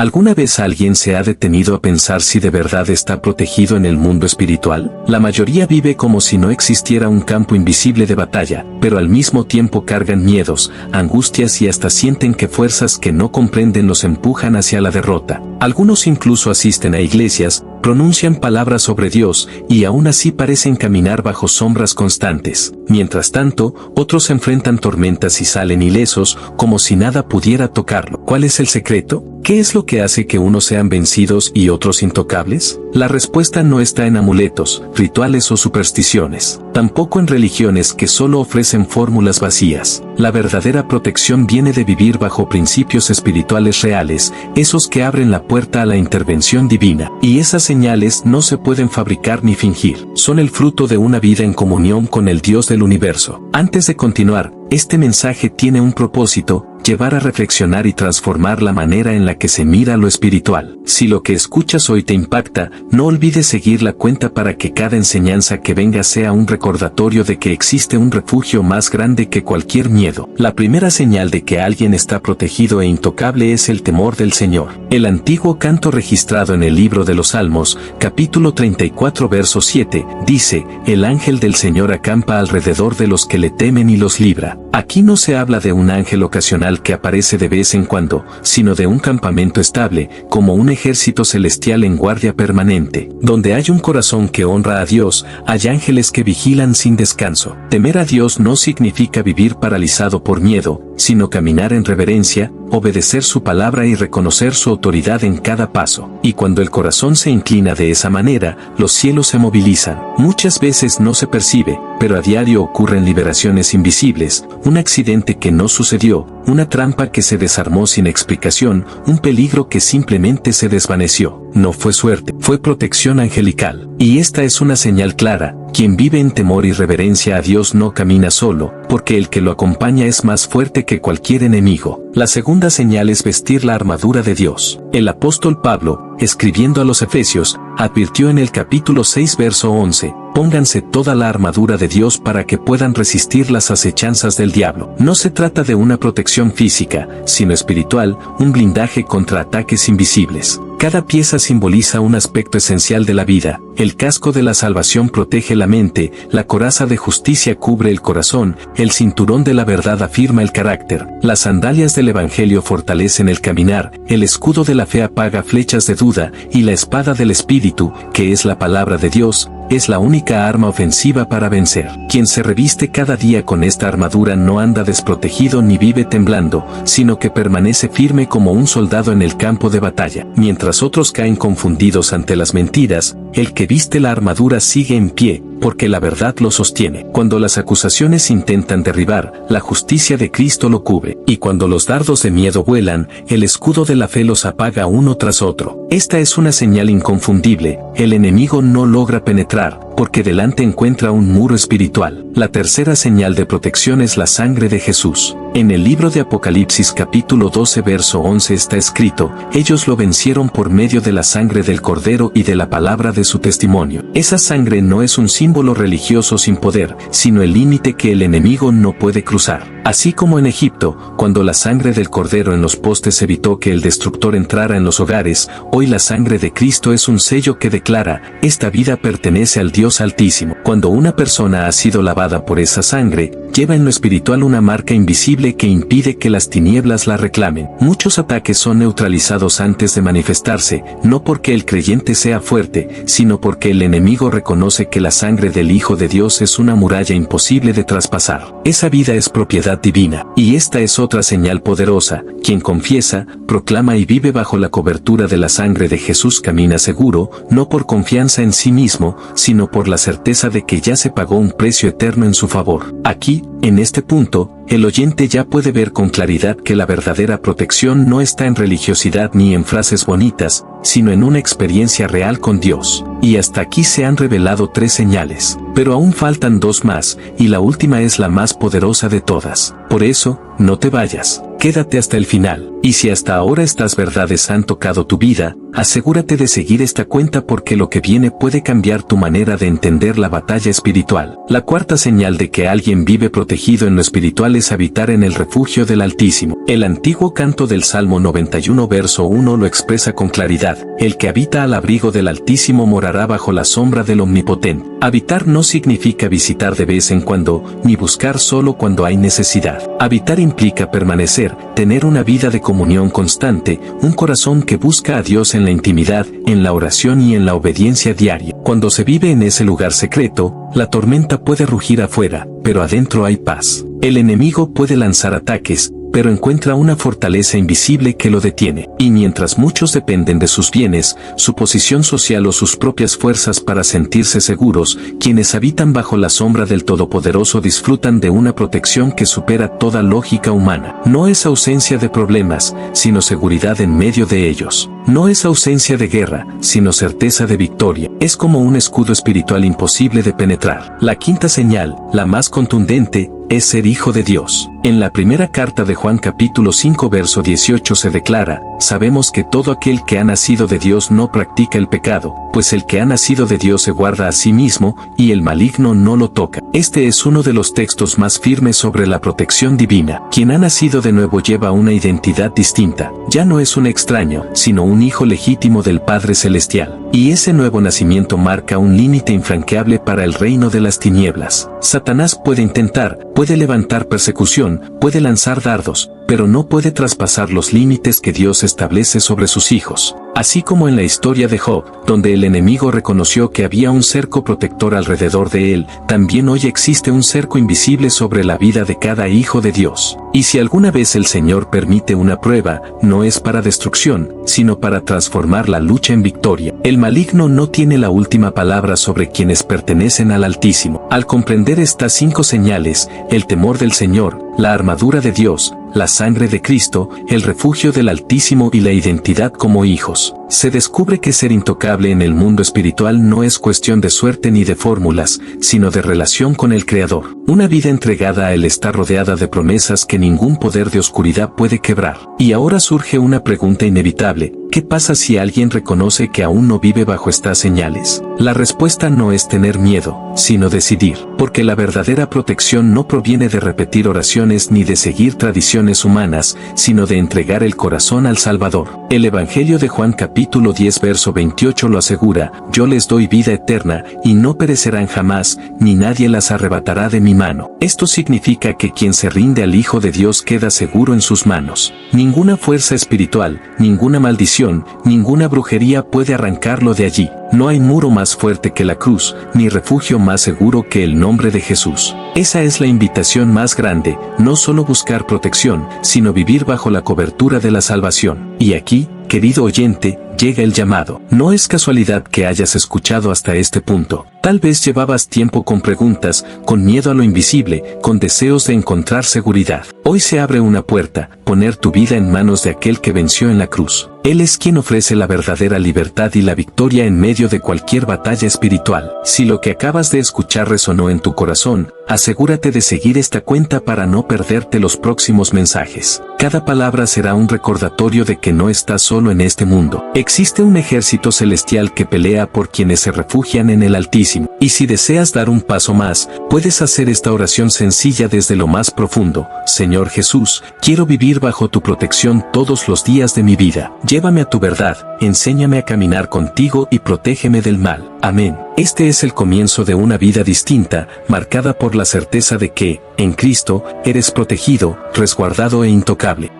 ¿Alguna vez alguien se ha detenido a pensar si de verdad está protegido en el mundo espiritual? La mayoría vive como si no existiera un campo invisible de batalla, pero al mismo tiempo cargan miedos, angustias y hasta sienten que fuerzas que no comprenden los empujan hacia la derrota. Algunos incluso asisten a iglesias, pronuncian palabras sobre Dios y aún así parecen caminar bajo sombras constantes. Mientras tanto, otros enfrentan tormentas y salen ilesos como si nada pudiera tocarlo. ¿Cuál es el secreto? ¿Qué es lo que hace que unos sean vencidos y otros intocables? La respuesta no está en amuletos, rituales o supersticiones. Tampoco en religiones que solo ofrecen fórmulas vacías. La verdadera protección viene de vivir bajo principios espirituales reales, esos que abren la puerta a la intervención divina. Y esas señales no se pueden fabricar ni fingir. Son el fruto de una vida en comunión con el Dios del universo. Antes de continuar, este mensaje tiene un propósito: llevar a reflexionar y transformar la manera en la que se mira lo espiritual. Si lo que escuchas hoy te impacta, no olvides seguir la cuenta para que cada enseñanza que venga sea un recordatorio de que existe un refugio más grande que cualquier miedo. La primera señal de que alguien está protegido e intocable es el temor del Señor. El antiguo canto registrado en el libro de los Salmos, capítulo 34 verso 7, dice: «El ángel del Señor acampa alrededor de los que le temen y los libra». Aquí no se habla de un ángel ocasional que aparece de vez en cuando, sino de un campamento estable, como un ejército celestial en guardia permanente. Donde hay un corazón que honra a Dios, hay ángeles que vigilan sin descanso. Temer a Dios no significa vivir paralizado por miedo, sino caminar en reverencia, obedecer su palabra y reconocer su autoridad en cada paso. Y cuando el corazón se inclina de esa manera, los cielos se movilizan. Muchas veces no se percibe, pero a diario ocurren liberaciones invisibles, un accidente que no sucedió, una trampa que se desarmó sin explicación, un peligro que simplemente se desvaneció. No fue suerte, fue protección angelical. Y esta es una señal clara: quien vive en temor y reverencia a Dios no camina solo, porque el que lo acompaña es más fuerte que cualquier enemigo. La segunda señal es vestir la armadura de Dios. El apóstol Pablo, escribiendo a los Efesios, advirtió en el capítulo 6 verso 11: «Pónganse toda la armadura de Dios para que puedan resistir las acechanzas del diablo». No se trata de una protección física, sino espiritual, un blindaje contra ataques invisibles. Cada pieza simboliza un aspecto esencial de la vida. El casco de la salvación protege la mente, la coraza de justicia cubre el corazón, el cinturón de la verdad afirma el carácter, las sandalias del evangelio fortalecen el caminar, el escudo de la fe apaga flechas de duda, y la espada del espíritu, que es la palabra de Dios, es la única arma ofensiva para vencer. Quien se reviste cada día con esta armadura no anda desprotegido ni vive temblando, sino que permanece firme como un soldado en el campo de batalla. Mientras otros caen confundidos ante las mentiras, el que viste la armadura sigue en pie, porque la verdad lo sostiene. Cuando las acusaciones intentan derribar, la justicia de Cristo lo cubre. Y cuando los dardos de miedo vuelan, el escudo de la fe los apaga uno tras otro. Esta es una señal inconfundible: el enemigo no logra penetrar, porque delante encuentra un muro espiritual. La tercera señal de protección es la sangre de Jesús. En el libro de Apocalipsis capítulo 12 verso 11 está escrito: «Ellos lo vencieron por medio de la sangre del Cordero y de la palabra de su testimonio». Esa sangre no es un símbolo religioso sin poder, sino el límite que el enemigo no puede cruzar. Así como en Egipto, cuando la sangre del Cordero en los postes evitó que el destructor entrara en los hogares, hoy la sangre de Cristo es un sello que declara: esta vida pertenece al Dios Altísimo. Cuando una persona ha sido lavada por esa sangre, lleva en lo espiritual una marca invisible que impide que las tinieblas la reclamen. Muchos ataques son neutralizados antes de manifestarse, no porque el creyente sea fuerte, sino porque el enemigo reconoce que la sangre del Hijo de Dios es una muralla imposible de traspasar. Esa vida es propiedad divina. Y esta es otra señal poderosa: quien confiesa, proclama y vive bajo la cobertura de la sangre de Jesús camina seguro, no por confianza en sí mismo, sino por la certeza de que ya se pagó un precio eterno en su favor. Aquí, en este punto, el oyente ya puede ver con claridad que la verdadera protección no está en religiosidad ni en frases bonitas, sino en una experiencia real con Dios. Y hasta aquí se han revelado 3 señales, pero aún faltan 2 más, y la última es la más poderosa de todas. Por eso, no te vayas. Quédate hasta el final. Y si hasta ahora estas verdades han tocado tu vida, asegúrate de seguir esta cuenta porque lo que viene puede cambiar tu manera de entender la batalla espiritual. La cuarta señal de que alguien vive protegido en lo espiritual es habitar en el refugio del Altísimo. El antiguo canto del Salmo 91 verso 1 lo expresa con claridad: el que habita al abrigo del Altísimo morará bajo la sombra del Omnipotente. Habitar no significa visitar de vez en cuando, ni buscar solo cuando hay necesidad. Habitar implica permanecer, tener una vida de comunión constante, un corazón que busca a Dios en la intimidad, en la oración y en la obediencia diaria. Cuando se vive en ese lugar secreto, la tormenta puede rugir afuera, pero adentro hay paz. El enemigo puede lanzar ataques, pero encuentra una fortaleza invisible que lo detiene. Y mientras muchos dependen de sus bienes, su posición social o sus propias fuerzas para sentirse seguros, quienes habitan bajo la sombra del Todopoderoso disfrutan de una protección que supera toda lógica humana. No es ausencia de problemas, sino seguridad en medio de ellos. No es ausencia de guerra, sino certeza de victoria. Es como un escudo espiritual imposible de penetrar. La quinta señal, la más contundente, es ser hijo de Dios. En la primera carta de Juan capítulo 5 verso 18 se declara: sabemos que todo aquel que ha nacido de Dios no practica el pecado, pues el que ha nacido de Dios se guarda a sí mismo, y el maligno no lo toca. Este es uno de los textos más firmes sobre la protección divina. Quien ha nacido de nuevo lleva una identidad distinta. Ya no es un extraño, sino un hijo legítimo del Padre Celestial. Y ese nuevo nacimiento marca un límite infranqueable para el reino de las tinieblas. Satanás puede intentar, puede levantar persecución, puede lanzar dardos, pero no puede traspasar los límites que Dios establece sobre sus hijos. Así como en la historia de Job, donde el enemigo reconoció que había un cerco protector alrededor de él, también hoy existe un cerco invisible sobre la vida de cada hijo de Dios. Y si alguna vez el Señor permite una prueba, no es para destrucción, sino para transformar la lucha en victoria. El maligno no tiene la última palabra sobre quienes pertenecen al Altísimo. Al comprender estas 5 señales, el temor del Señor, la armadura de Dios, la sangre de Cristo, el refugio del Altísimo y la identidad como hijos, se descubre que ser intocable en el mundo espiritual no es cuestión de suerte ni de fórmulas, sino de relación con el Creador. Una vida entregada a Él está rodeada de promesas que ningún poder de oscuridad puede quebrar. Y ahora surge una pregunta inevitable: ¿qué pasa si alguien reconoce que aún no vive bajo estas señales? La respuesta no es tener miedo, sino decidir, porque la verdadera protección no proviene de repetir oraciones ni de seguir tradiciones humanas, sino de entregar el corazón al Salvador. El Evangelio de Juan capítulo 10 verso 28 lo asegura: yo les doy vida eterna, y no perecerán jamás, ni nadie las arrebatará de mi mano. Esto significa que quien se rinde al Hijo de Dios queda seguro en sus manos. Ninguna fuerza espiritual, ninguna maldición, ninguna brujería puede arrancarlo de allí. No hay muro más fuerte que la cruz, ni refugio más seguro que el nombre de Jesús. Esa es la invitación más grande, no solo buscar protección, sino vivir bajo la cobertura de la salvación. Y aquí, querido oyente, llega el llamado. No es casualidad que hayas escuchado hasta este punto. Tal vez llevabas tiempo con preguntas, con miedo a lo invisible, con deseos de encontrar seguridad. Hoy se abre una puerta: poner tu vida en manos de aquel que venció en la cruz. Él es quien ofrece la verdadera libertad y la victoria en medio de cualquier batalla espiritual. Si lo que acabas de escuchar resonó en tu corazón, asegúrate de seguir esta cuenta para no perderte los próximos mensajes. Cada palabra será un recordatorio de que no estás solo en este mundo. Existe un ejército celestial que pelea por quienes se refugian en el Altísimo. Y si deseas dar un paso más, puedes hacer esta oración sencilla desde lo más profundo: Señor Jesús, quiero vivir bajo tu protección todos los días de mi vida. Llévame a tu verdad, enséñame a caminar contigo y protégeme del mal. Amén. Este es el comienzo de una vida distinta, marcada por la certeza de que, en Cristo, eres protegido, resguardado e intocable.